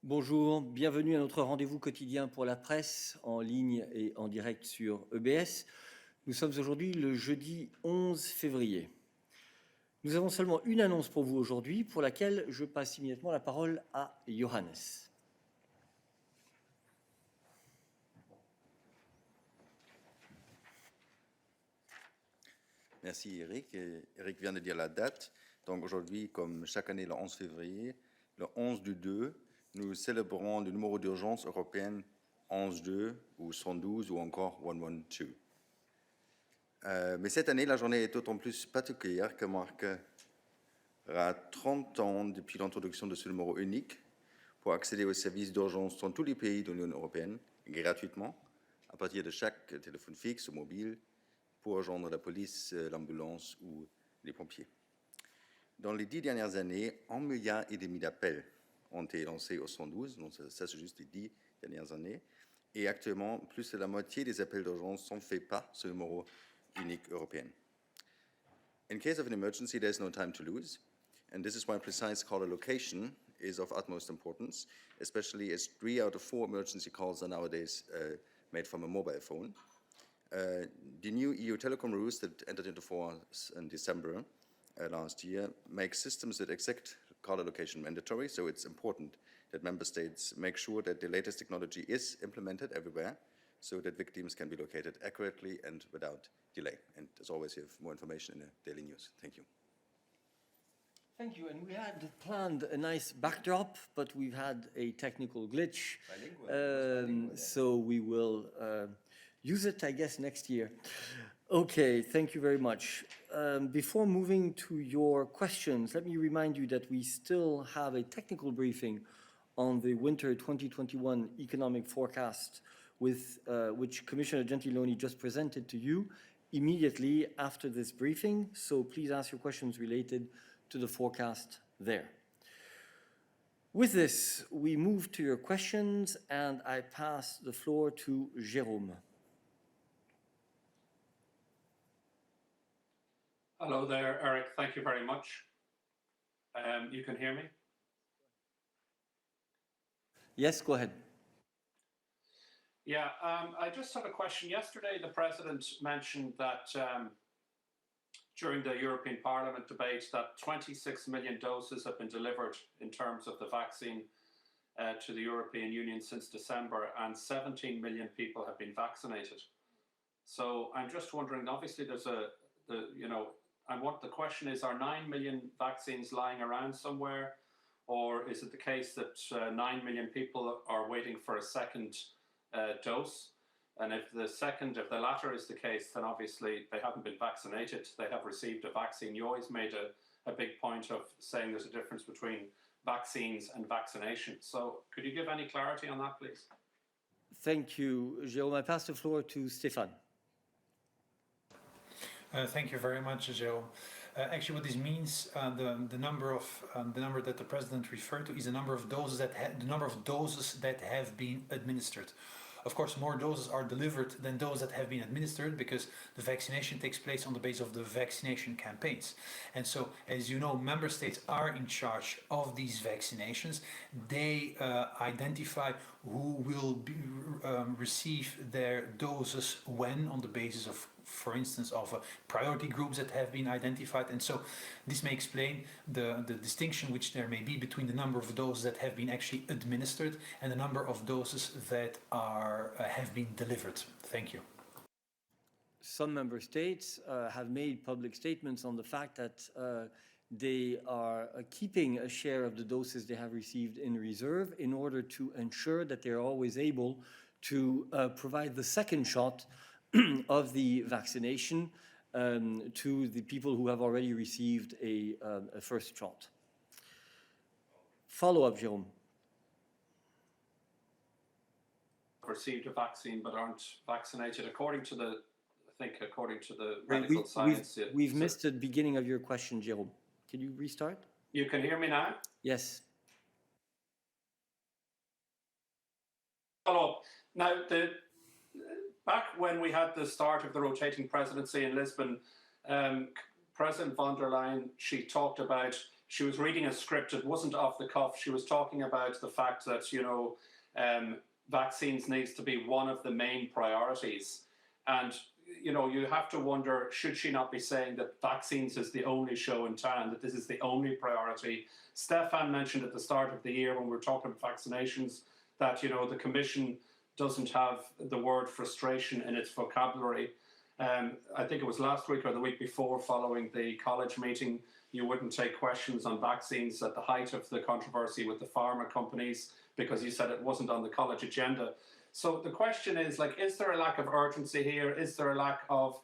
Bonjour, bienvenue à notre rendez-vous quotidien pour la presse, en ligne et en direct sur EBS. Nous sommes aujourd'hui le jeudi 11 février. Nous avons seulement une annonce pour vous aujourd'hui, pour laquelle je passe immédiatement la parole à Johannes. Merci Eric. Eric vient de dire la date. Donc aujourd'hui, comme chaque année le 11 février, le 11 du 2, nous célébrons le numéro d'urgence européenne 11-2 ou 112 ou encore 112. Mais cette année, la journée est d'autant plus particulière qu'elle marquera 30 ans depuis l'introduction de ce numéro unique pour accéder aux services d'urgence dans tous les pays de l'Union européenne, gratuitement, à partir de chaque téléphone fixe ou mobile, pour rejoindre la police, l'ambulance ou les pompiers. Dans les 10 dernières années, 1,5 milliard d'appels ont été lancés au 112, donc ça c'est juste les 10 dernières années, et actuellement, plus de la moitié des appels d'urgence sont faits par ce numéro unique européen. In case of an emergency, there's no time to lose, and this is why precise caller location is of utmost importance, especially as 3 out of 4 emergency calls are nowadays made from a mobile phone. The new EU telecom rules that entered into force in December last year make systems that exact caller location mandatory, so it's important that member states make sure that the latest technology is implemented everywhere so that victims can be located accurately and without delay. And as always, you have more information in the daily news. Thank you. Thank you. And we had planned a nice backdrop, but we've had a technical glitch. So we will use it, I guess, next year. Okay, thank you very much. Before moving to your questions, let me remind you that we still have a technical briefing on the winter 2021 economic forecast with which Commissioner Gentiloni just presented to you immediately after this briefing. So please ask your questions related to the forecast there. With this, we move to your questions, and I pass the floor to Jérôme. Hello there, Eric. Thank you very much. You can hear me? Yes, go ahead. Yeah, I just had a question. Yesterday, the President mentioned that during the European Parliament debate that 26 million doses have been delivered in terms of the vaccine to the European Union since December, and 17 million people have been vaccinated. So I'm just wondering, obviously there's the question is, are 9 million vaccines lying around somewhere, or is it the case that 9 million people are waiting for a second dose? And if the latter is the case, then obviously they haven't been vaccinated. They have received a vaccine. You always made a big point of saying there's a difference between vaccines and vaccination. So could you give any clarity on that, please? Thank you, Jérôme. I pass the floor to Stéphane. Thank you very much, Jérôme. Actually, what this means, the number that the President referred to is the number of doses that have been administered. Of course, more doses are delivered than those that have been administered because the vaccination takes place on the basis of the vaccination campaigns. And so, as you know, member states are in charge of these vaccinations. They identify who will receive their doses when, on the basis of, for instance, of priority groups that have been identified. And so this may explain the distinction which there may be between the number of doses that have been actually administered and the number of doses that have been delivered. Thank you. Some member states have made public statements on the fact that they are keeping a share of the doses they have received in reserve in order to ensure that they're always able to provide the second shot of the vaccination to the people who have already received a first shot. Follow-up, Jérôme. Received a vaccine but aren't vaccinated, according to the medical science. We've missed the beginning of your question, Jérôme. Can you restart? You can hear me now? Yes. Follow up. Now, back when we had the start of the rotating presidency in Lisbon, President von der Leyen, she talked about she was reading a script. It wasn't off the cuff. She was talking about the fact that, vaccines needs to be one of the main priorities. And, you have to wonder, should she not be saying that vaccines is the only show in town, that this is the only priority? Stefan mentioned at the start of the year when we were talking about vaccinations that, the Commission doesn't have the word frustration in its vocabulary. I think it was last week or the week before, following the college meeting, you wouldn't take questions on vaccines at the height of the controversy with the pharma companies because you said it wasn't on the college agenda. So the question is, is there a lack of urgency here? Is there a lack of,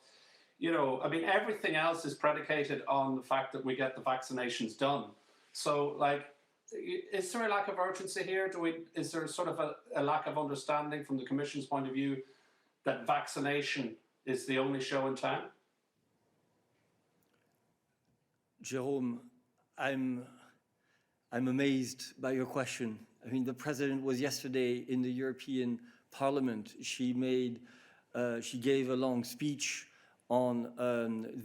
everything else is predicated on the fact that we get the vaccinations done. So, is there a lack of urgency here? Is there sort of a lack of understanding from the Commission's point of view that vaccination is the only show in town? Jerome, I'm amazed by your question. I mean, the President was yesterday in the European Parliament. She gave a long speech on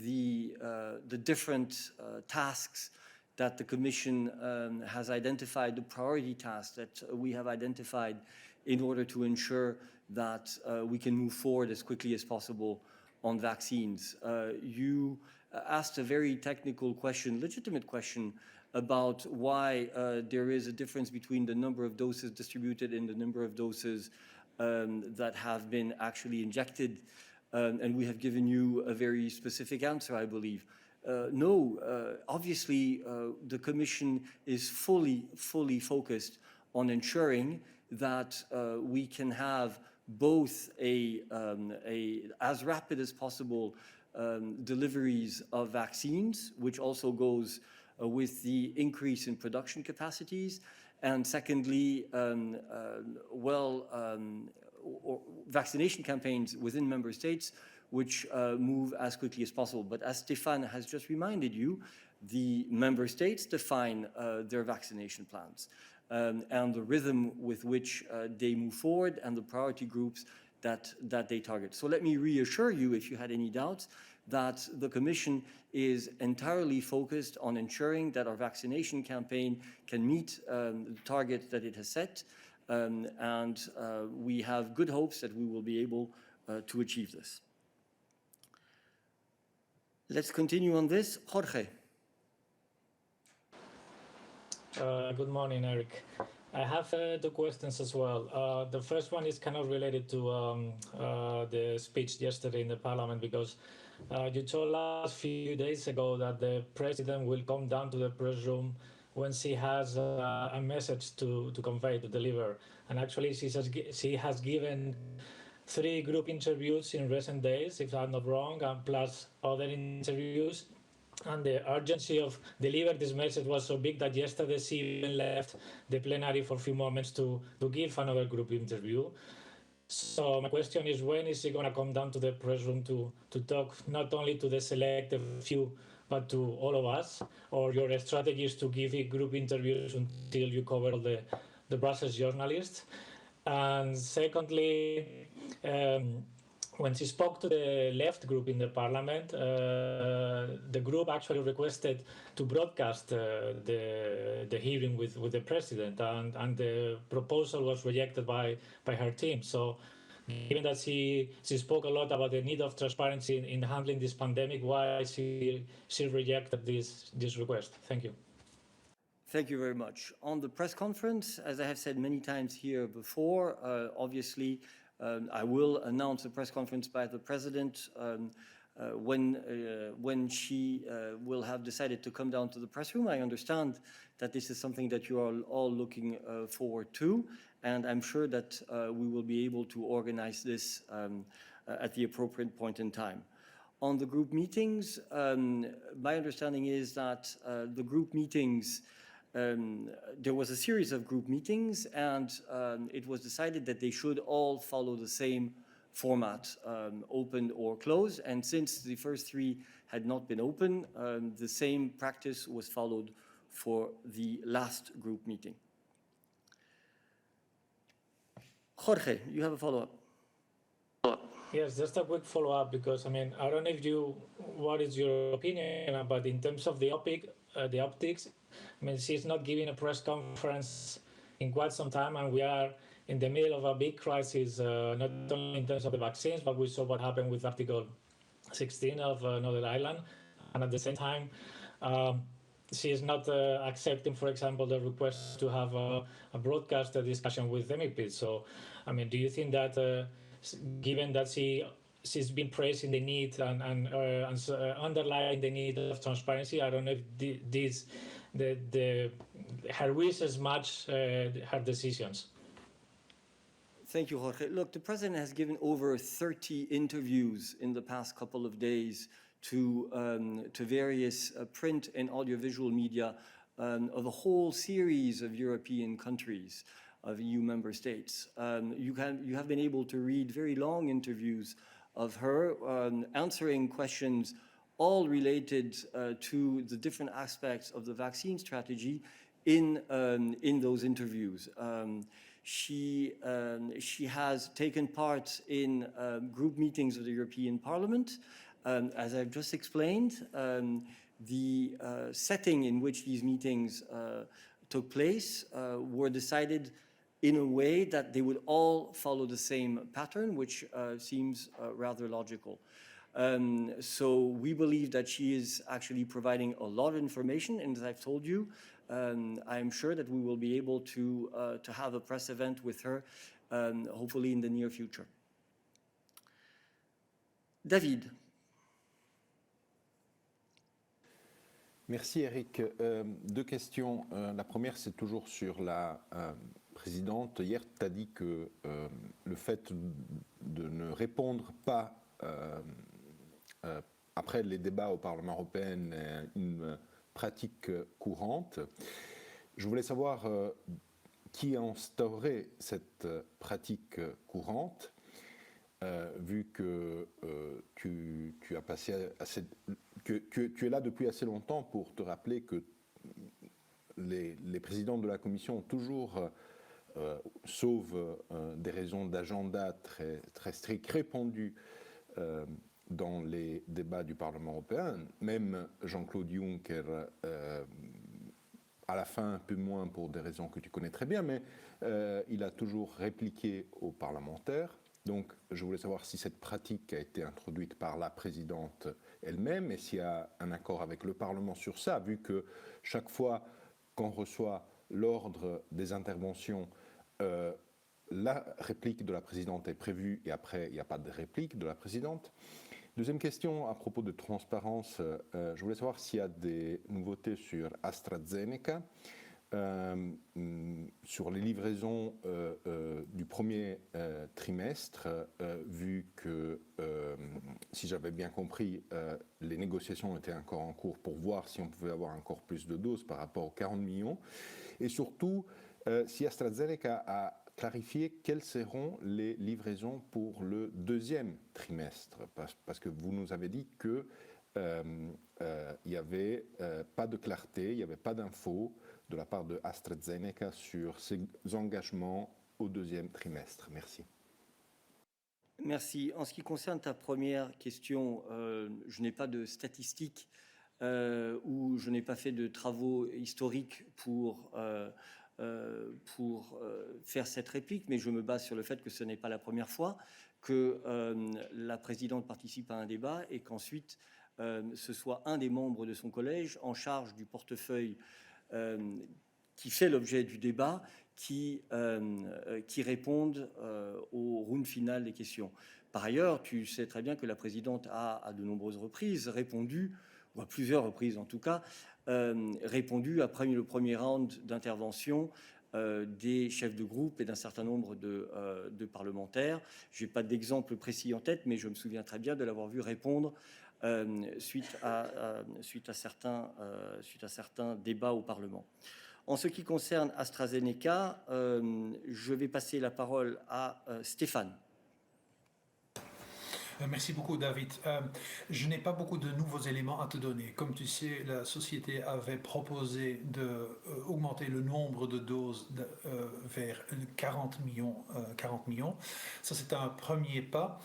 the different tasks that the Commission has identified, the priority tasks that we have identified in order to ensure that we can move forward as quickly as possible on vaccines. You asked a very technical question, legitimate question, about why there is a difference between the number of doses distributed and the number of doses that have been actually injected. And we have given you a very specific answer, I believe. No, obviously, the Commission is fully focused on ensuring that we can have both as rapid as possible deliveries of vaccines, which also goes with the increase in production capacities, and secondly, vaccination campaigns within member states which move as quickly as possible. But as Stefan has just reminded you, the member states define their vaccination plans and the rhythm with which they move forward and the priority groups that they target. So let me reassure you, if you had any doubts, that the Commission is entirely focused on ensuring that our vaccination campaign can meet the target that it has set, and we have good hopes that we will be able to achieve this. Let's continue on this. Jorge. Good morning, Eric. I have two questions as well. The first one is kind of related to the speech yesterday in the Parliament, because you told us a few days ago that the President will come down to the press room when she has a message to convey, to deliver. And actually, she has given 3 group interviews in recent days, if I'm not wrong, and plus other interviews. And the urgency of deliver this message was so big that yesterday she even left the plenary for a few moments to give another group interview. So my question is, when is she going to come down to the press room to talk not only to the selected few, but to all of us? Or your strategy is to give group interviews until you cover all the Brussels journalists? And secondly, when she spoke to the left group in the Parliament, the group actually requested to broadcast the hearing with the President, and the proposal was rejected by her team. So, given that she spoke a lot about the need of transparency in handling this pandemic, why she rejected this request? Thank you. Thank you very much. On the press conference, as I have said many times here before, obviously, I will announce a press conference by the President when she will have decided to come down to the press room. I understand that this is something that you are all looking forward to, and I'm sure that we will be able to organize this at the appropriate point in time. On the group meetings, my understanding is that the group meetings, there was a series of group meetings, and it was decided that they should all follow the same format, open or closed. And since the first 3 had not been open, the same practice was followed for the last group meeting. Jorge, you have a follow-up. Yes, just a quick follow-up, because I mean, I don't know what is your opinion, but in terms of the optics, I mean, she's not giving a press conference in quite some time, and we are in the middle of a big crisis, not only in terms of the vaccines, but we saw what happened with Article 16 of Northern Ireland, and at the same time, she is not accepting, for example, the request to have a broadcast discussion with MEPs. So, I mean, do you think that, given that she's been praising the need and underlying the need of transparency, I don't know if her wishes match her decisions? Thank you, Jorge. Look, the president has given over 30 interviews in the past couple of days to various print and audiovisual media of a whole series of European countries, of EU member states. You have been able to read very long interviews of her answering questions all related to the different aspects of the vaccine strategy in those interviews. She has taken part in group meetings of the European Parliament. As I've just explained, the setting in which these meetings took place were decided in a way that they would all follow the same pattern, which seems rather logical. So we believe that she is actually providing a lot of information, and as I've told you, I'm sure that we will be able to have a press event with her, hopefully in the near future. David. Merci Eric. Deux questions. La première, c'est toujours sur la présidente. Hier, tu as dit que le fait de ne répondre pas après les débats au Parlement européen est une pratique courante. Je voulais savoir qui a instauré cette pratique courante, vu que tu as passé tu es là depuis assez longtemps pour te rappeler que les présidents de la Commission ont toujours, sauf des raisons d'agenda très strictes, répondu dans les débats du Parlement européen. Même Jean-Claude Juncker, à la fin un peu moins pour des raisons que tu connais très bien, mais il a toujours répliqué aux parlementaires. Donc je voulais savoir si cette pratique a été introduite par la présidente elle-même et s'il y a un accord avec le Parlement sur ça, vu que chaque fois qu'on reçoit l'ordre des interventions, la réplique de la présidente est prévue et après il n'y a pas de réplique de la présidente. Deuxième question à propos de transparence, je voulais savoir s'il y a des nouveautés sur AstraZeneca, sur les livraisons du premier trimestre, vu que, si j'avais bien compris, les négociations étaient encore en cours pour voir si on pouvait avoir encore plus de doses par rapport aux 40 millions. Et surtout, si AstraZeneca a clarifié quelles seront les livraisons pour le deuxième trimestre, parce que vous nous avez dit que il n'y avait pas de clarté, il n'y avait pas d'infos de la part de AstraZeneca sur ses engagements au deuxième trimestre. Merci. Merci. En ce qui concerne ta première question, je n'ai pas de statistiques ou je n'ai pas fait de travaux historiques pour faire cette réplique, mais je me base sur le fait que ce n'est pas la première fois que la présidente participe à un débat et qu'ensuite ce soit un des membres de son collège en charge du portefeuille qui fait l'objet du débat, qui répondent au round final des questions. Par ailleurs, tu sais très bien que la présidente a à de nombreuses reprises répondu, ou à plusieurs reprises en tout cas, répondu après le premier round d'intervention des chefs de groupe et d'un certain nombre de parlementaires. Je n'ai pas d'exemple précis en tête, mais je me souviens très bien de l'avoir vu répondre suite à certains débats au Parlement. En ce qui concerne AstraZeneca, je vais passer la parole à Stéphane. Merci beaucoup, David. Je n'ai pas beaucoup de nouveaux éléments à te donner. Comme tu sais, la société avait proposé d'augmenter le nombre de doses vers 40 millions. Ça, c'est un premier pas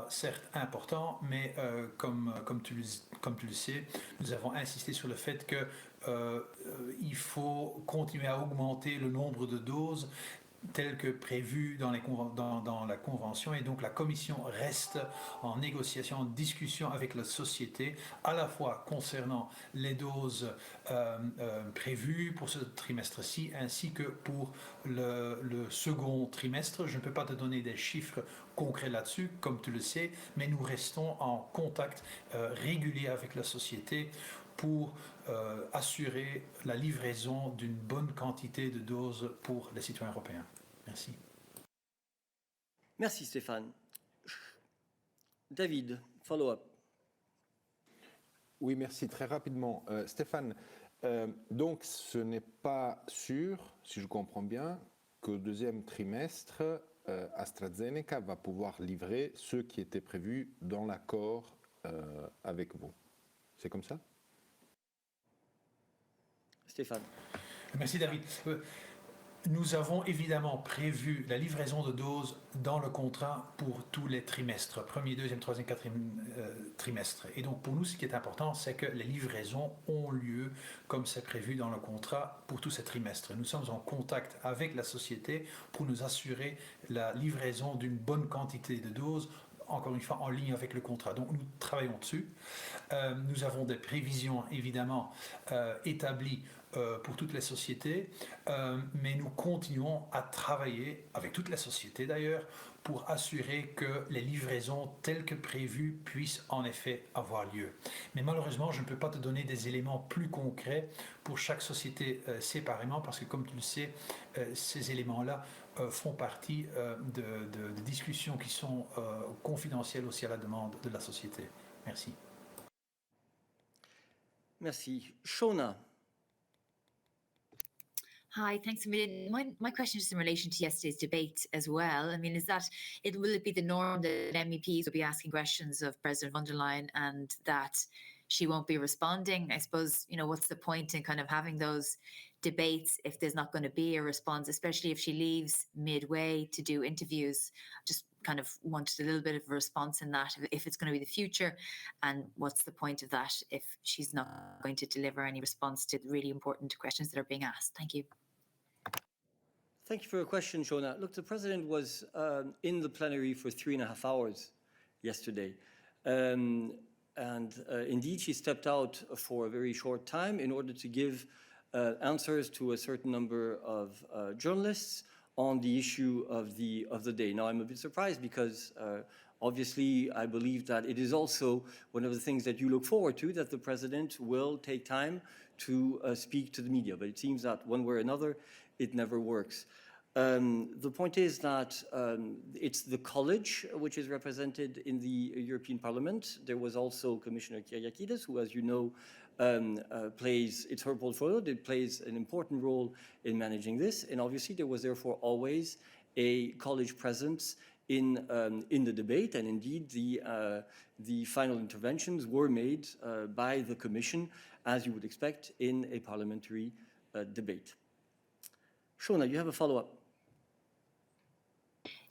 certes important, mais comme tu le sais, nous avons insisté sur le fait que il faut continuer à augmenter le nombre de doses tel que prévu dans la Convention, et donc la Commission reste en négociation, en discussion avec la société, à la fois concernant les doses prévues pour ce trimestre-ci, ainsi que pour le second trimestre. Je ne peux pas te donner des chiffres concrets là-dessus, comme tu le sais, mais nous restons en contact régulier avec la société pour assurer la livraison d'une bonne quantité de doses pour les citoyens européens. Merci. Merci Stéphane. David, follow-up. Oui, merci. Très rapidement. Stéphane, donc ce n'est pas sûr, si je comprends bien, qu'au deuxième trimestre, AstraZeneca va pouvoir livrer ce qui était prévu dans l'accord avec vous. C'est comme ça ? Stéphane. Merci David. Nous avons évidemment prévu la livraison de doses dans le contrat pour tous les trimestres, premier, deuxième, troisième, quatrième trimestre. Et donc pour nous, ce qui est important, c'est que les livraisons ont lieu comme c'est prévu dans le contrat pour tous ces trimestres. Nous sommes en contact avec la société pour nous assurer la livraison d'une bonne quantité de doses, encore une fois en ligne avec le contrat. Donc nous travaillons dessus. Nous avons des prévisions évidemment établies pour toutes les sociétés, mais nous continuons à travailler avec toutes les sociétés d'ailleurs pour assurer que les livraisons telles que prévues puissent en effet avoir lieu. Mais malheureusement, je ne peux pas te donner des éléments plus concrets pour chaque société séparément, parce que comme tu le sais, ces éléments-là font partie de discussions qui sont confidentielles aussi à la demande de la société. Merci. Merci. Shona. Hi, thanks a million. My question is in relation to yesterday's debate as well. I mean, will it be the norm that MEPs will be asking questions of President von der Leyen and that she won't be responding? I suppose, what's the point in kind of having those debates if there's not going to be a response, especially if she leaves midway to do interviews? Just kind of wanted a little bit of a response in that, if it's going to be the future, and what's the point of that if she's not going to deliver any response to the really important questions that are being asked? Thank you. Thank you for your question, Shona. Look, the President was in the plenary for 3.5 hours yesterday. Indeed, she stepped out for a very short time in order to give answers to a certain number of journalists on the issue of the day. Now, I'm a bit surprised because obviously I believe that it is also one of the things that you look forward to, that the President will take time to speak to the media. But it seems that one way or another, it never works. The point is that it's the college which is represented in the European Parliament. There was also Commissioner Kyriakides, who, as you know, it's her portfolio. It plays an important role in managing this. And obviously, there was therefore always a college presence in the debate. And indeed, the final interventions were made by the Commission, as you would expect in a parliamentary debate. Shona, you have a follow-up.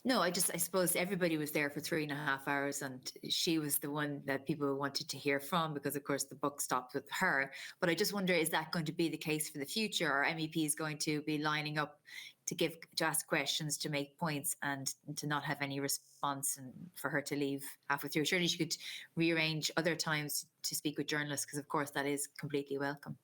No, I suppose everybody was there for 3.5 hours, and she was the one that people wanted to hear from because, of course, the book stopped with her. But I just wonder, is that going to be the case for the future? Are MEPs going to be lining up to ask questions, to make points, and to not have any response, and for her to leave halfway through? Surely she could rearrange other times to speak with journalists, because, of course, that is completely welcome.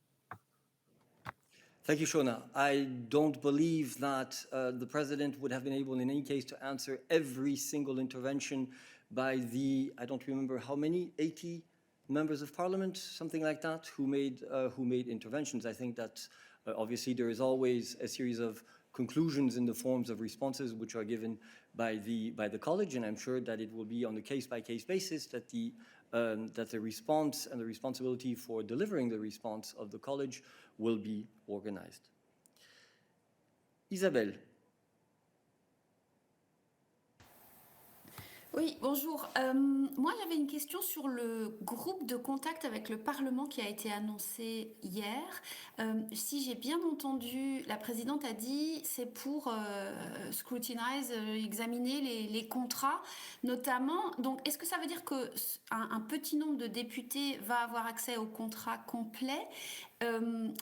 Thank you, Shona. I don't believe that the President would have been able in any case to answer every single intervention by I don't remember how many, 80 members of Parliament, something like that, who made interventions. I think that obviously there is always a series of conclusions in the forms of responses which are given by the college, and I'm sure that it will be on a case-by-case basis that the response and the responsibility for delivering the response of the college will be organized. Isabelle. Oui, bonjour. Moi, j'avais une question sur le groupe de contact avec le Parlement qui a été annoncé hier. Si j'ai bien entendu, la présidente a dit c'est pour scrutinize, examiner les contrats, notamment. Donc, est-ce que ça veut dire qu'un petit nombre de députés va avoir accès au contrat complet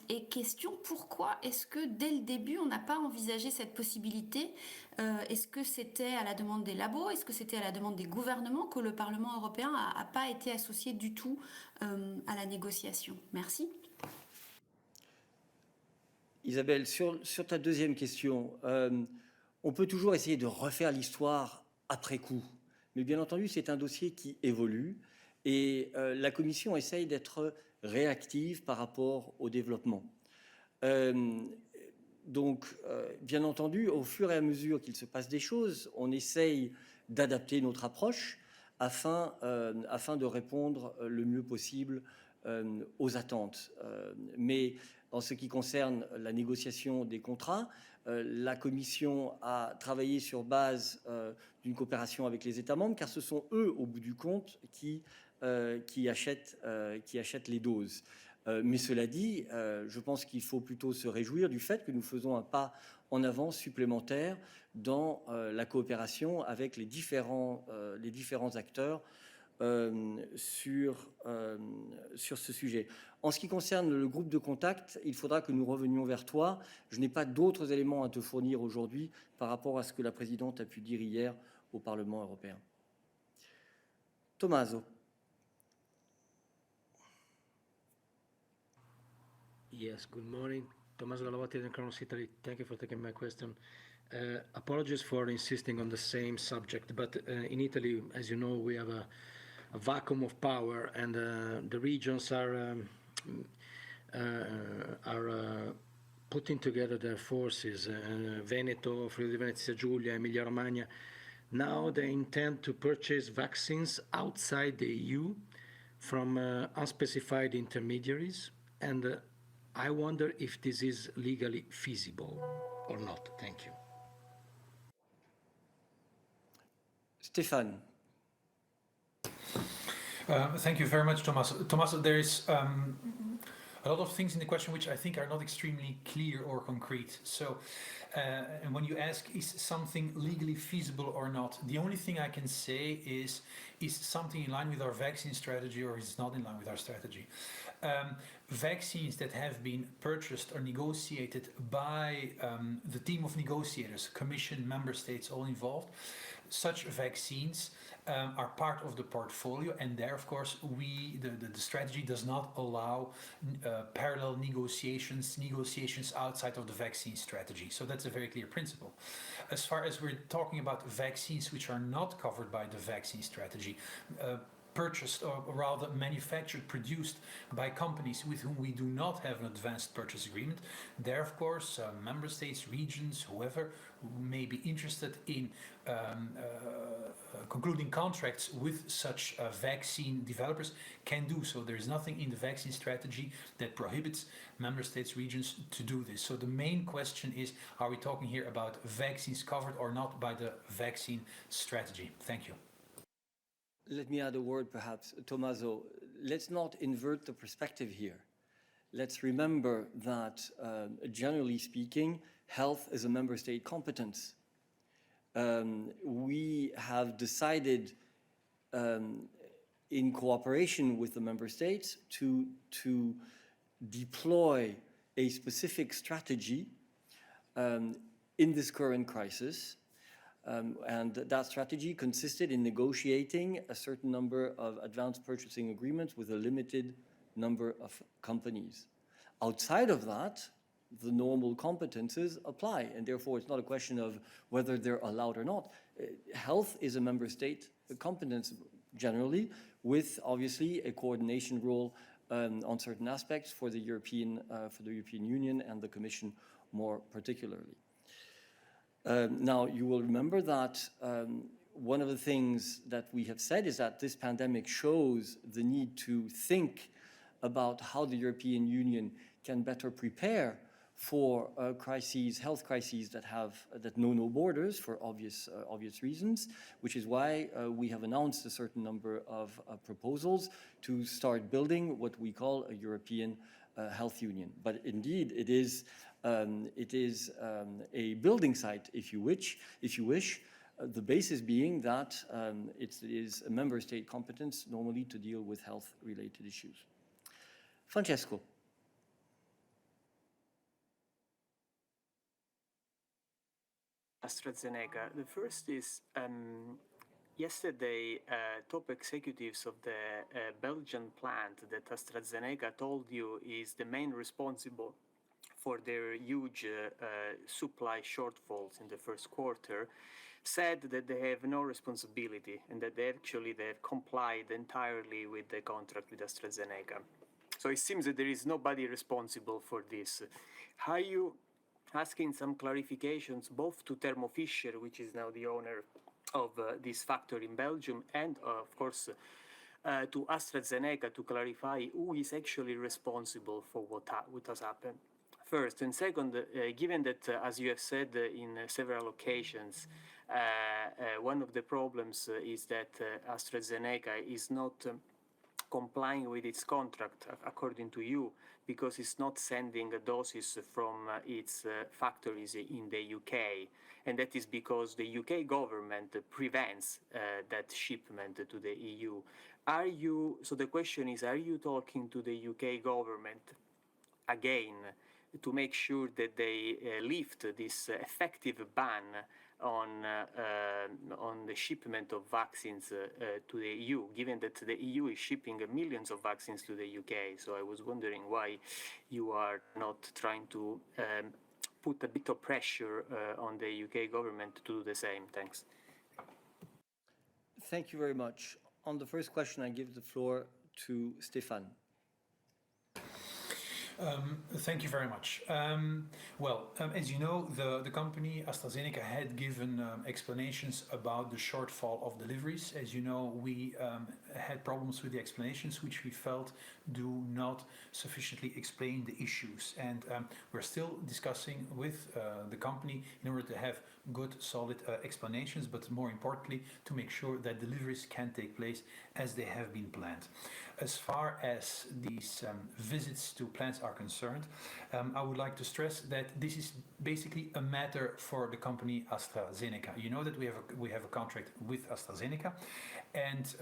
Et question, pourquoi est-ce que dès le début, on n'a pas envisagé cette possibilité? Est-ce que c'était à la demande des labos? Est-ce que c'était à la demande des gouvernements que le Parlement européen n'a pas été associé du tout à la négociation? Merci. Isabelle, sur ta deuxième question, on peut toujours essayer de refaire l'histoire après coup. Mais bien entendu, c'est un dossier qui évolue et la Commission essaye d'être réactive par rapport au développement. Donc, bien entendu, au fur et à mesure qu'il se passe des choses, on essaye d'adapter notre approche afin de répondre le mieux possible aux attentes. Mais en ce qui concerne la négociation des contrats, la Commission a travaillé sur base d'une coopération avec les États membres, car ce sont eux, au bout du compte, qui achètent les doses. Mais cela dit, je pense qu'il faut plutôt se réjouir du fait que nous faisons un pas en avant supplémentaire dans la coopération avec les différents acteurs sur ce sujet. En ce qui concerne le groupe de contact, il faudra que nous revenions vers toi. Je n'ai pas d'autres éléments à te fournir aujourd'hui par rapport à ce que la présidente a pu dire hier au Parlement européen. Tommaso. Yes, good morning. Tommaso Gallavati, Cronos Italy. Thank you for taking my question. Apologies for insisting on the same subject, but in Italy, as you know, we have a vacuum of power, and the regions are putting together their forces. Veneto, Friuli Venezia Giulia, Emilia Romagna. Now they intend to purchase vaccines outside the EU from unspecified intermediaries, and I wonder if this is legally feasible or not. Thank you. Stéphane. Thank you very much, Tommaso. Tommaso, there is a lot of things in the question which I think are not extremely clear or concrete. So, and when you ask, is something legally feasible or not, the only thing I can say is something in line with our vaccine strategy or is not in line with our strategy. Vaccines that have been purchased or negotiated by the team of negotiators, Commission, member states, all involved, such vaccines are part of the portfolio, and there, of course, the strategy does not allow parallel negotiations outside of the vaccine strategy. So that's a very clear principle. As far as we're talking about vaccines which are not covered by the vaccine strategy, purchased or rather manufactured, produced by companies with whom we do not have an advanced purchase agreement, there, of course, member states, regions, whoever may be interested in concluding contracts with such vaccine developers can do so. There is nothing in the vaccine strategy that prohibits member states, regions to do this. So the main question is, are we talking here about vaccines covered or not by the vaccine strategy? Thank you. Let me add a word, perhaps. Tommaso, let's not invert the perspective here. Let's remember that, generally speaking, health is a member state competence. We have decided, in cooperation with the member states, to deploy a specific strategy in this current crisis. And that strategy consisted in negotiating a certain number of advanced purchasing agreements with a limited number of companies. Outside of that, the normal competences apply, and therefore it's not a question of whether they're allowed or not. Health is a member state competence generally, with obviously a coordination role on certain aspects for the European Union and the Commission more particularly. Now, you will remember that one of the things that we have said is that this pandemic shows the need to think about how the European Union can better prepare for crises, health crises that know no borders for obvious reasons, which is why we have announced a certain number of proposals to start building what we call a European health union. But indeed, it is a building site, if you wish. The basis being that it is a member state competence normally to deal with health-related issues. Francesco. AstraZeneca. The first is yesterday, top executives of the Belgian plant that AstraZeneca told you is the main responsible for their huge supply shortfalls in the first quarter, said that they have no responsibility and that they have complied entirely with the contract with AstraZeneca. So it seems that there is nobody responsible for this. Are you asking some clarifications both to Thermo Fisher, which is now the owner of this factory in Belgium, and of course to AstraZeneca to clarify who is actually responsible for what has happened? First, and second, given that, as you have said in several occasions, one of the problems is that AstraZeneca is not complying with its contract, according to you, because it's not sending doses from its factories in the UK. And that is because the UK government prevents that shipment to the EU. So the question is, are you talking to the UK government again to make sure that they lift this effective ban on the shipment of vaccines to the EU, given that the EU is shipping millions of vaccines to the UK? So I was wondering why you are not trying to put a bit of pressure on the UK government to do the same. Thanks. Thank you very much. On the first question, I give the floor to Stefan. Thank you very much. As you know, the company AstraZeneca had given explanations about the shortfall of deliveries. As you know, we had problems with the explanations, which we felt do not sufficiently explain the issues. And we're still discussing with the company in order to have good, solid explanations, but more importantly, to make sure that deliveries can take place as they have been planned. As far as these visits to plants are concerned, I would like to stress that this is basically a matter for the company AstraZeneca. You know that we have a contract with AstraZeneca, and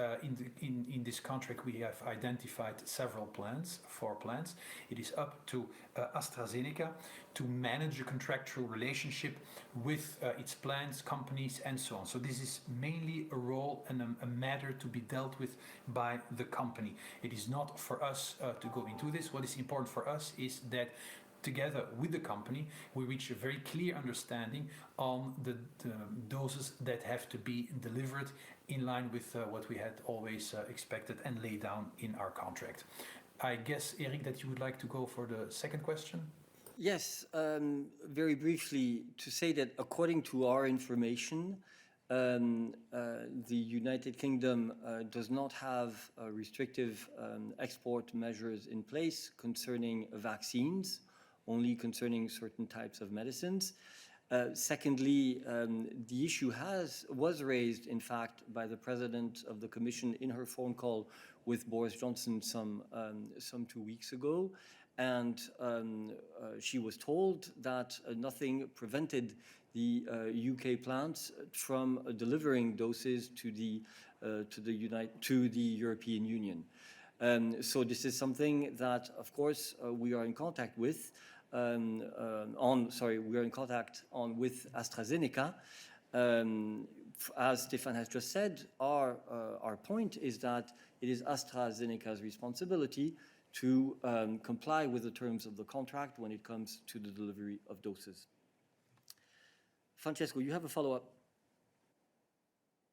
in this contract we have identified several plants, 4 plants. It is up to AstraZeneca to manage a contractual relationship with its plants, companies, and so on. So this is mainly a role and a matter to be dealt with by the company. It is not for us to go into this. What is important for us is that together with the company, we reach a very clear understanding on the doses that have to be delivered in line with what we had always expected and laid down in our contract. I guess, Eric, that you would like to go for the second question? Yes, very briefly to say that according to our information, the United Kingdom does not have restrictive export measures in place concerning vaccines, only concerning certain types of medicines. Secondly, the issue was raised, in fact, by the President of the Commission in her phone call with Boris Johnson some 2 weeks ago. And she was told that nothing prevented the UK plants from delivering doses to the European Union. So this is something that, of course, we are in contact with. We are in contact with AstraZeneca. As Stefan has just said, our point is that it is AstraZeneca's responsibility to comply with the terms of the contract when it comes to the delivery of doses. Francesco, you have a follow-up?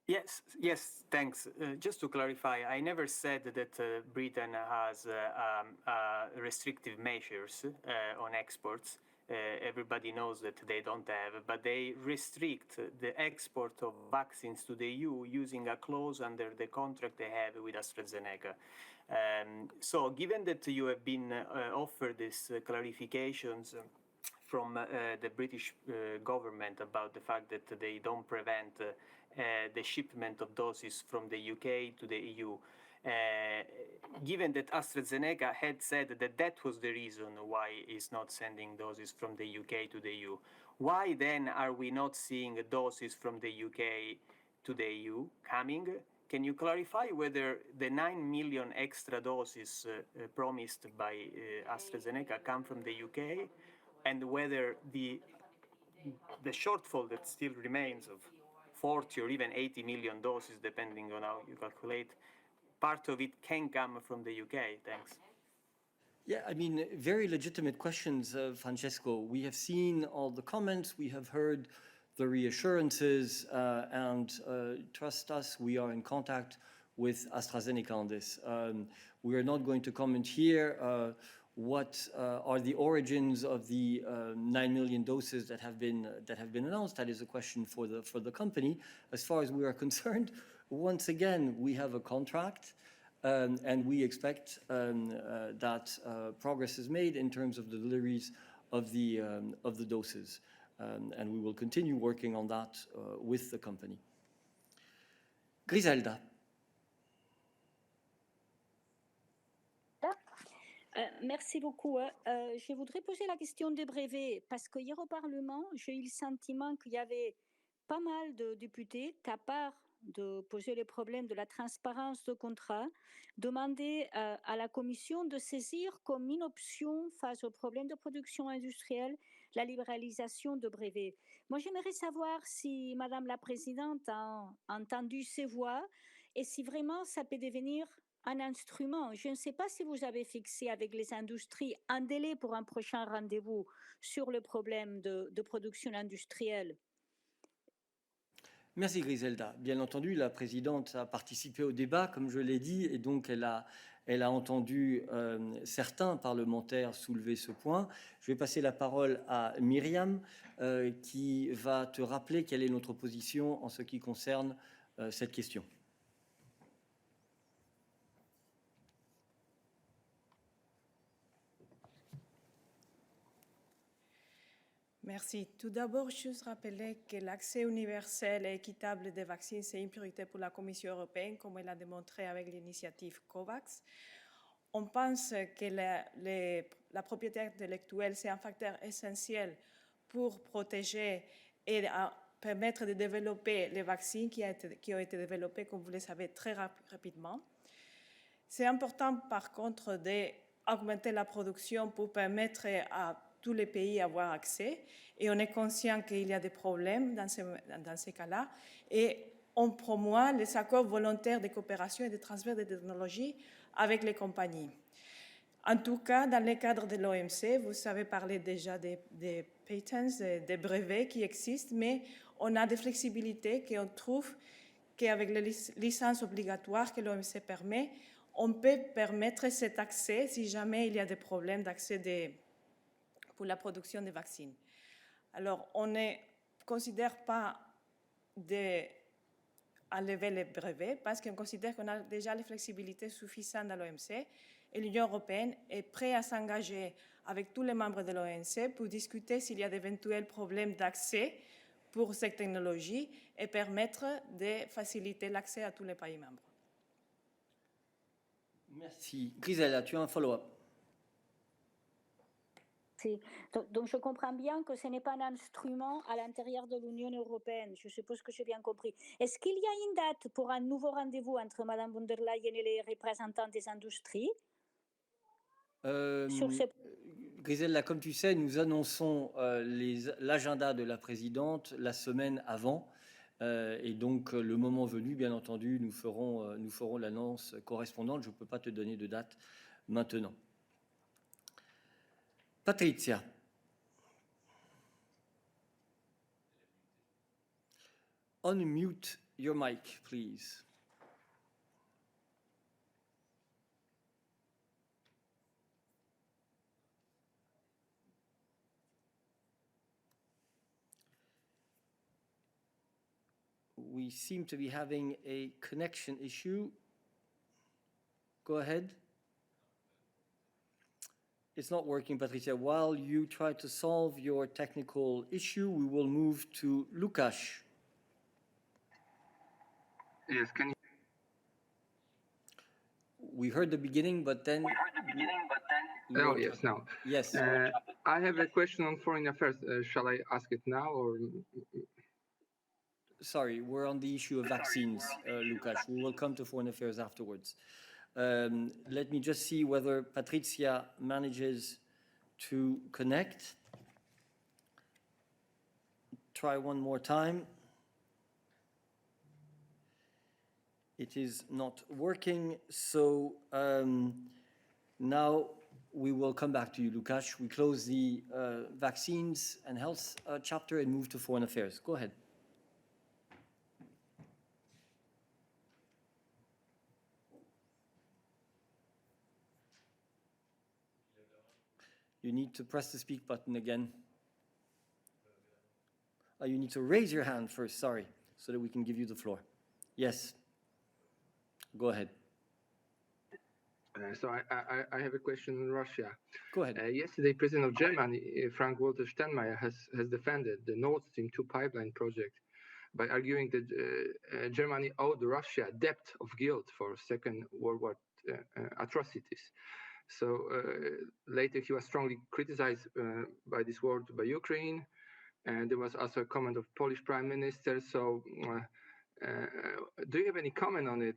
Yes, thanks. Just to clarify, I never said that Britain has restrictive measures on exports. Everybody knows that they don't have, but they restrict the export of vaccines to the EU using a clause under the contract they have with AstraZeneca. So given that you have been offered these clarifications from the British government about the fact that they don't prevent the shipment of doses from the UK to the EU, given that AstraZeneca had said that that was the reason why it's not sending doses from the UK to the EU, why then are we not seeing doses from the UK to the EU coming? Can you clarify whether the 9 million extra doses promised by AstraZeneca come from the UK, and whether the the shortfall that still remains of 40 or even 80 million doses, depending on how you calculate, part of it can come from the UK? Thanks. Yeah, I mean, very legitimate questions, Francesco. We have seen all the comments, we have heard the reassurances, and trust us, we are in contact with AstraZeneca on this. We are not going to comment here what are the origins of the 9 million doses that have been announced. That is a question for the company. As far as we are concerned, once again, we have a contract. And we expect that progress is made in terms of the deliveries of the doses. And we will continue working on that with the company. Griselda. Merci beaucoup. Je voudrais poser la question des brevets parce que hier au Parlement, j'ai eu le sentiment qu'il y avait pas mal de députés capables de poser les problèmes de la transparence de contrat, demander à la Commission de saisir comme une option face aux problèmes de production industrielle la libéralisation de brevets. Moi, j'aimerais savoir si Madame la Présidente a entendu ces voix et si vraiment ça peut devenir un instrument. Je ne sais pas si vous avez fixé avec les industries un délai pour un prochain rendez-vous sur le problème de production industrielle. Merci Griselda. Bien entendu, la présidente a participé au débat, comme je l'ai dit, et donc elle a entendu certains parlementaires soulever ce point. Je vais passer la parole à Myriam, qui va te rappeler quelle est notre position en ce qui concerne cette question. Merci. Tout d'abord, juste rappeler que l'accès universel et équitable des vaccins, c'est une priorité pour la Commission européenne, comme elle a démontré avec l'initiative COVAX. On pense que la propriété intellectuelle, c'est un facteur essentiel pour protéger et permettre de développer les vaccins qui ont été développés, comme vous le savez, très rapidement. C'est important, par contre, d'augmenter la production pour permettre à tous les pays avoir accès. Et on est conscient qu'il y a des problèmes dans ces cas-là. Et on promeut les accords volontaires de coopération et de transfert de technologies avec les compagnies. En tout cas, dans le cadre de l'OMC, vous avez parlé déjà des patents, des brevets qui existent, mais on a des flexibilités qu'on trouve qu'avec les licences obligatoires que l'OMC permet, on peut permettre cet accès si jamais il y a des problèmes d'accès pour la production des vaccins. Alors, on ne considère pas d'enlever les brevets parce qu'on considère qu'on a déjà les flexibilités suffisantes dans l'OMC et l'Union européenne est prête à s'engager avec tous les membres de l'OMC pour discuter s'il y a d'éventuels problèmes d'accès pour cette technologie et permettre de faciliter l'accès à tous les pays membres. Merci. Grisella, tu as un follow-up? Donc, je comprends bien que ce n'est pas un instrument à l'intérieur de l'Union européenne. Je suppose que j'ai bien compris. Est-ce qu'il y a une date pour un nouveau rendez-vous entre Mme von der Leyen et les représentants des industries sur ces... Grisella, comme tu sais, nous annonçons l'agenda de la présidente la semaine avant. Et donc, le moment venu, bien entendu, nous ferons l'annonce correspondante. Je ne peux pas te donner de date maintenant. Patrizia. Unmute your mic, please. We seem to be having a connection issue. Go ahead. It's not working, Patricia. While you try to solve your technical issue, we will move to Lukasz. Yes, can you? We heard the beginning, but then... Oh, yes, now. Yes. I have a question on foreign affairs. Shall I ask it now or? Sorry, we're on the issue of vaccines, Lukasz. We will come to foreign affairs afterwards. Let me just see whether Patricia manages to connect. try one more time. It is not working, so now we will come back to you, Lukáš. We close the vaccines and health chapter and move to foreign affairs. Go ahead. You need to press the speak button again. You need to raise your hand first, sorry, so that we can give you the floor. Yes. Go ahead. So I have a question on Russia. Go ahead. Yesterday, President of Germany, Frank-Walter Steinmeier, has defended the Nord Stream 2 pipeline project by arguing that Germany owed Russia a debt of guilt for Second World War atrocities. So later he was strongly criticized by this war by Ukraine, and there was also a comment of Polish Prime Minister. So do you have any comment on it?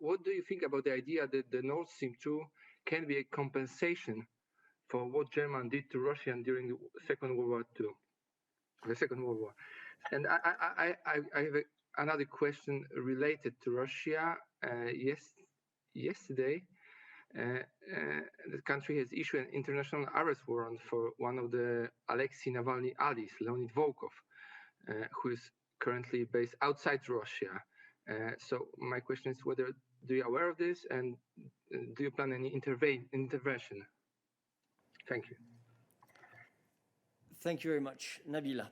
What do you think about the idea that the Nord Stream 2 can be a compensation for what Germany did to Russia during the Second World War II, the Second World War? And I have another question related to Russia. Yesterday, the country has issued an international arrest warrant for one of the Alexei Navalny allies, Leonid Volkov, who is currently based outside Russia. So my question is, do you aware of this, and do you plan any intervention? Thank you. Thank you very much. Nabila.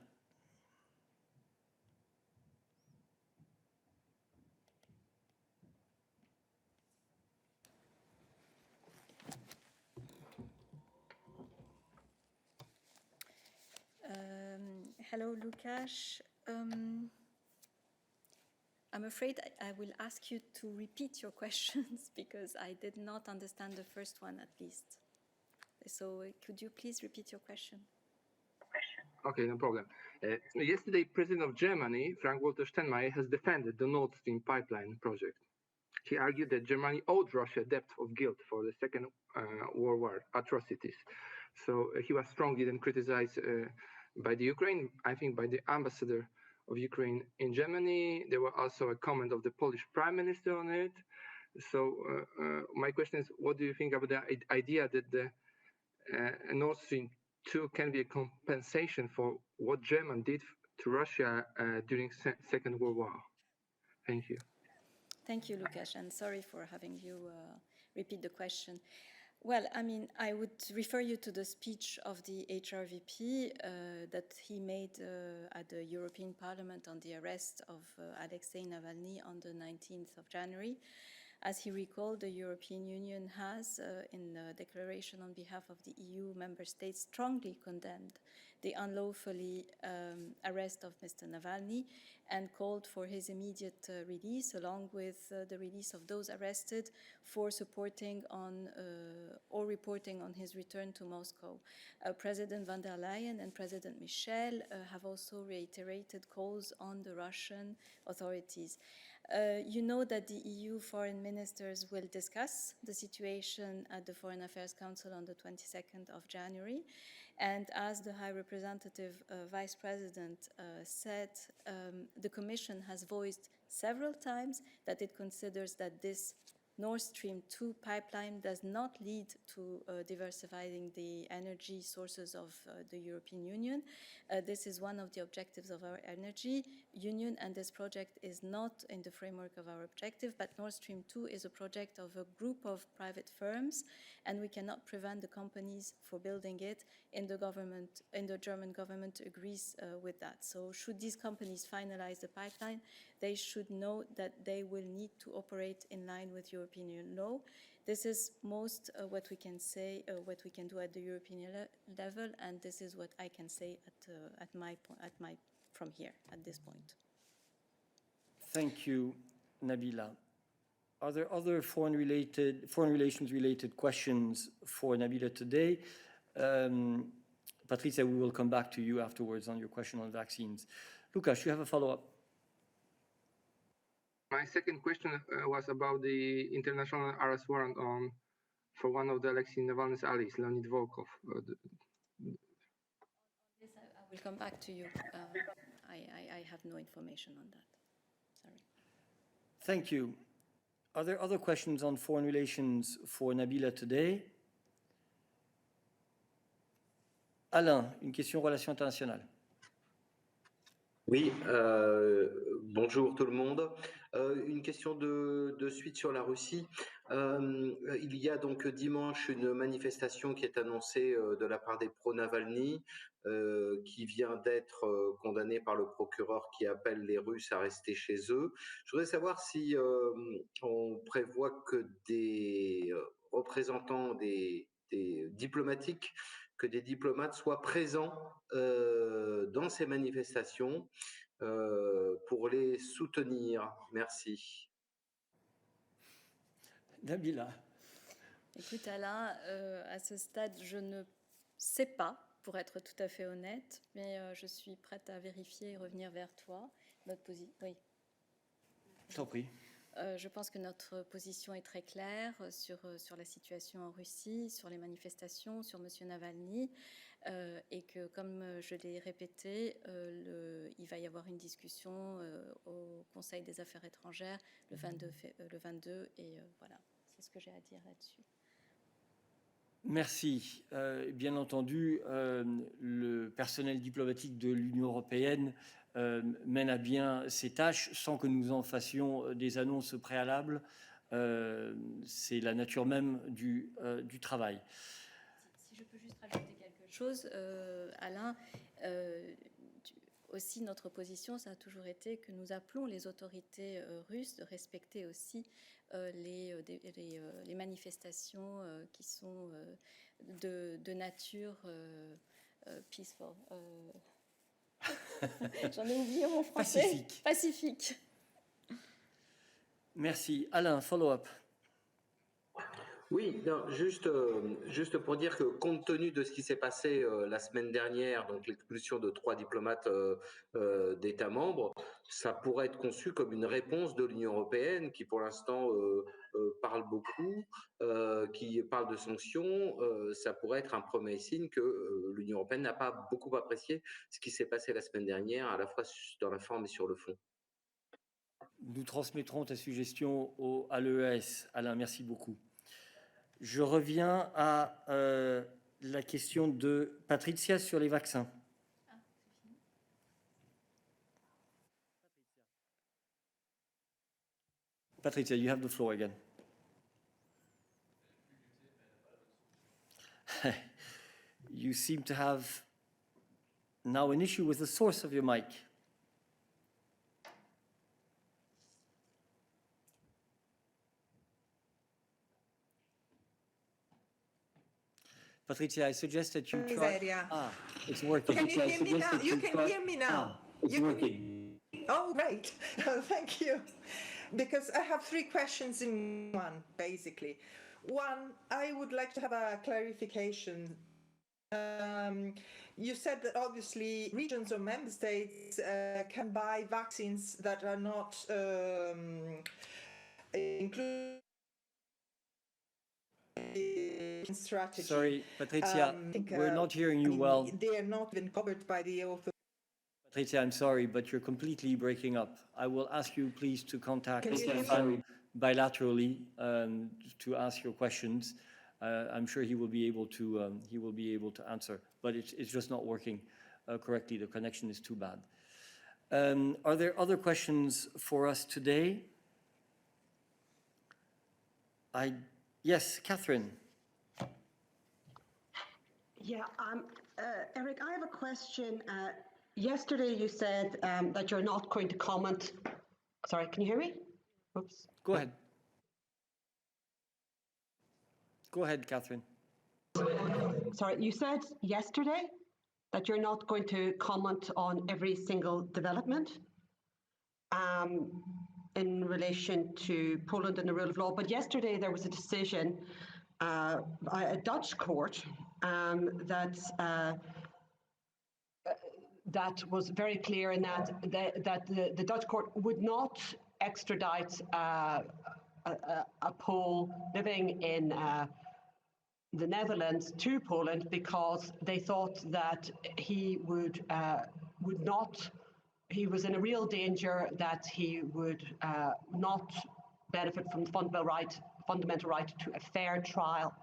Hello, Lukáš. I'm afraid I will ask you to repeat your questions because I did not understand the first one, at least. So could you please repeat your question? Okay, no problem. Yesterday, President of Germany, Frank-Walter Steinmeier, has defended the Nord Stream pipeline project. He argued that Germany owed Russia a debt of guilt for the Second World War atrocities. So he was strongly then criticized by the Ukraine, I think by the ambassador of Ukraine in Germany. There was also a comment of the Polish Prime Minister on it. So my question is, what do you think about the idea that the Nord Stream 2 can be a compensation for what Germany did to Russia during Second World War? Thank you. Thank you, Lukáš, and sorry for having you repeat the question. Well, I mean, I would refer you to the speech of the HRVP that he made at the European Parliament on the arrest of Alexei Navalny on the 19th of January. As he recalled, the European Union has, in a declaration on behalf of the EU member states, strongly condemned the unlawfully arrest of Mr. Navalny and called for his immediate release, along with the release of those arrested for supporting on or reporting on his return to Moscow. President von der Leyen and President Michel have also reiterated calls on the Russian authorities. You know that the EU foreign ministers will discuss the situation at the Foreign Affairs Council on the 22nd of January. And as the High Representative Vice President said, the Commission has voiced several times that it considers that this Nord Stream 2 pipeline does not lead to diversifying the energy sources of the European Union. This is one of the objectives of our energy union, and this project is not in the framework of our objective, but Nord Stream 2 is a project of a group of private firms, and we cannot prevent the companies for building it, and the German government agrees with that. So should these companies finalize the pipeline, they should know that they will need to operate in line with European Union law. This is most what we can say, what we can do at the European level, and this is what I can say from here at this point. Thank you, Nabila. Are there other foreign relations related questions for Nabila today? Patricia, we will come back to you afterwards on your question on vaccines. Lukáš, you have a follow-up? My second question was about the international arrest warrant for one of the Alexei Navalny's allies, Leonid Volkov. This I We'll come back to you. I have no information on that. Sorry. Thank you. Are there other questions on foreign relations for Nabila today? Alain, une question relations internationales. Oui, bonjour tout le monde. Une question de suite sur la Russie. Il y a donc dimanche une manifestation qui est annoncée de la part des pro-Navalny, qui vient d'être condamnée par le procureur qui appelle les Russes à rester chez eux. Je voudrais savoir si on prévoit que des représentants des diplomatiques, que des diplomates soient présents dans ces manifestations pour les soutenir. Merci. Nabila. Écoute Alain, à ce stade, je ne sais pas, pour être tout à fait honnête, mais je suis prête à vérifier et revenir vers toi. Notre position, oui. Je t'en prie. Je pense que notre position est très claire sur la situation en Russie, sur les manifestations, sur M. Navalny, et que, comme je l'ai répété, il va y avoir une discussion au Conseil des Affaires étrangères le 22 et voilà, c'est ce que j'ai à dire là-dessus. Merci. Bien entendu, le personnel diplomatique de l'Union européenne mène à bien ses tâches sans que nous en fassions des annonces préalables. C'est la nature même du travail. Si je peux juste rajouter quelque chose, Alain, aussi notre position, ça a toujours été que nous appelons les autorités russes de respecter aussi les manifestations qui sont de nature peaceful. J'en ai oublié mon français. Pacifique. Merci. Alain, follow-up. Oui, non, juste pour dire que compte tenu de ce qui s'est passé la semaine dernière, donc l'expulsion de 3 diplomates d'États membres, ça pourrait être conçu comme une réponse de l'Union européenne qui pour l'instant parle beaucoup, qui parle de sanctions. Ça pourrait être un premier signe que l'Union européenne n'a pas beaucoup apprécié ce qui s'est passé la semaine dernière, à la fois dans la forme et sur le fond. Nous transmettrons ta suggestion à l'EES. Alain, merci beaucoup. Je reviens à la question de Patricia sur les vaccins. Patricia, you have the floor again. You seem to have now an issue with the source of your mic. Patricia, I suggest that you try. It's working. Can you hear me now? You can hear me now. It's working. Oh, great. Thank you. Because I have 3 questions in one, basically. One, I would like to have a clarification. You said that obviously regions or member states can buy vaccines that are not included in strategy. Sorry, Patricia, we're not hearing you well. They are not even covered by the author. Patricia, I'm sorry, but you're completely breaking up. I will ask you please to contact Stefan bilaterally to ask your questions. I'm sure he will be able to answer, but it's just not working correctly. The connection is too bad. Are there other questions for us today? Yes, Catherine. Yeah, Eric, I have a question. Yesterday you said that you're not going to comment. Sorry, can you hear me? Oops. Go ahead. Go ahead, Catherine. Sorry, you said yesterday that you're not going to comment on every single development in relation to Poland and the rule of law. But yesterday there was a decision by a Dutch court that was very clear in that the Dutch court would not extradite a Pole living in the Netherlands to Poland because they thought that he would not. He was in a real danger that he would not benefit from the fundamental right to a fair trial.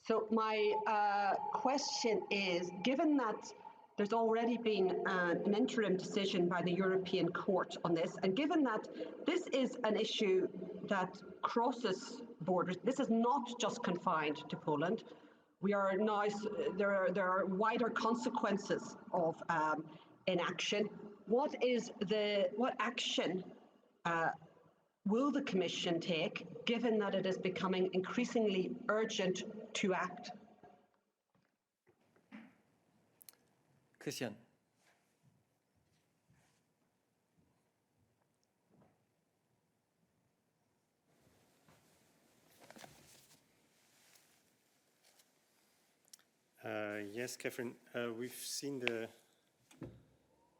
So my question is, given that there's already been an interim decision by the European Court on this, and given that this is an issue that crosses borders, this is not just confined to Poland. We are now, there are wider consequences of inaction. What action will the Commission take, given that it is becoming increasingly urgent to act? Christian. Yes, Catherine, we've seen the,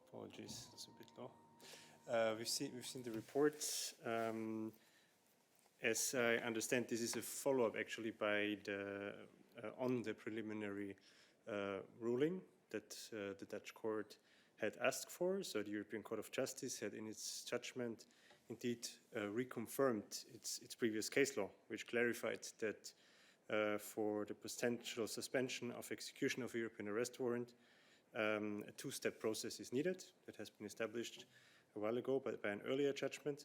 apologies, it's a bit low. We've seen the report. As I understand, this is a follow-up actually by on the preliminary ruling that the Dutch court had asked for. So the European Court of Justice had in its judgment indeed reconfirmed its previous case law, which clarified that for the potential suspension of execution of a European arrest warrant, a two-step process is needed that has been established a while ago by an earlier judgment.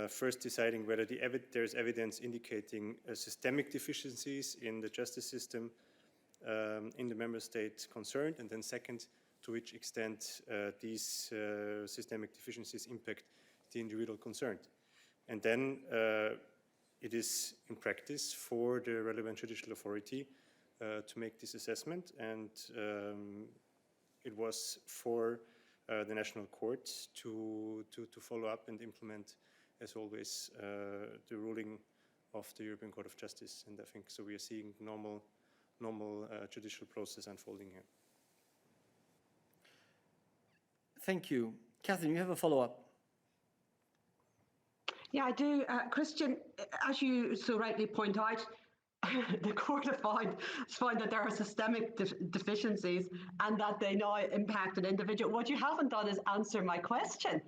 First deciding whether there's evidence indicating systemic deficiencies in the justice system in the member state concerned, and then second, to which extent these systemic deficiencies impact the individual concerned. And then it is in practice for the relevant judicial authority to make this assessment, and it was for the national court to follow up and implement, as always, the ruling of the European Court of Justice. And I think so we are seeing normal judicial process unfolding here. Thank you. Catherine, you have a follow-up. Yeah, I do. Christian, as you so rightly point out, the court have found that there are systemic deficiencies and that they now impact an individual. What you haven't done is answer my question.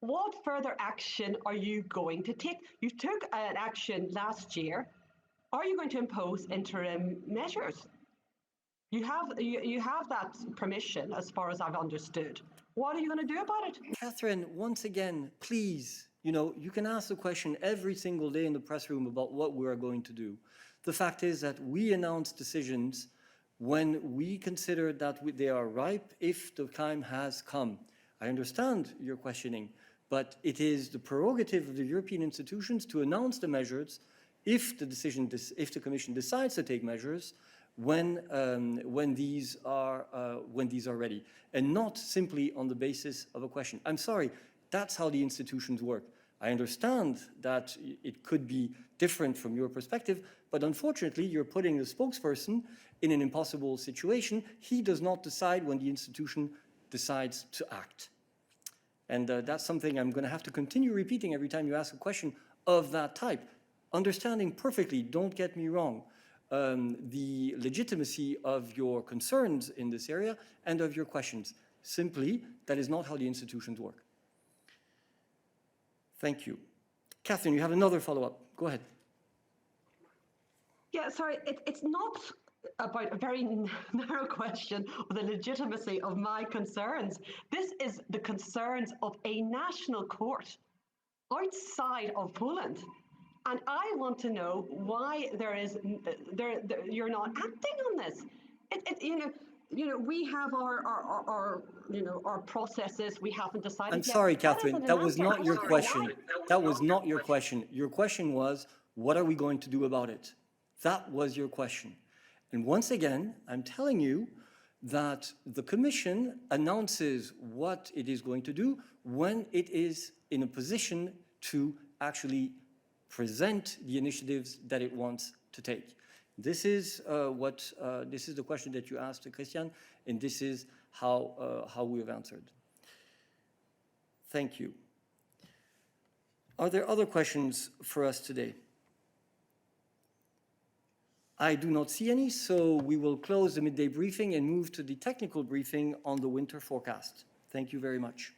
What further action are you going to take? You took an action last year. Are you going to impose interim measures? You have that permission, as far as I've understood. What are you going to do about it? Catherine, once again, please, you can ask the question every single day in the press room about what we are going to do. The fact is that we announce decisions when we consider that they are ripe if the time has come. I understand your questioning, but it is the prerogative of the European institutions to announce the measures if the Commission decides to take measures when these are ready, and not simply on the basis of a question. I'm sorry, that's how the institutions work. I understand that it could be different from your perspective, but unfortunately, you're putting the spokesperson in an impossible situation. He does not decide when the institution decides to act. And that's something I'm going to have to continue repeating every time you ask a question of that type. Understanding perfectly, don't get me wrong, the legitimacy of your concerns in this area and of your questions. Simply, that is not how the institutions work. Thank you. Catherine, you have another follow-up. Go ahead. Yeah, sorry, it's not about a very narrow question of the legitimacy of my concerns. This is the concerns of a national court outside of Poland. And I want to know why you're not acting on this. We have our processes. We haven't decided. I'm sorry, Catherine. That was not your question. That was not your question. Your question was, what are we going to do about it? That was your question. And once again, I'm telling you that the Commission announces what it is going to do when it is in a position to actually present the initiatives that it wants to take. This is this is the question that you asked, Christian, and this is how we have answered. Thank you. Are there other questions for us today? I do not see any, so we will close the midday briefing and move to the technical briefing on the winter forecast. Thank you very much.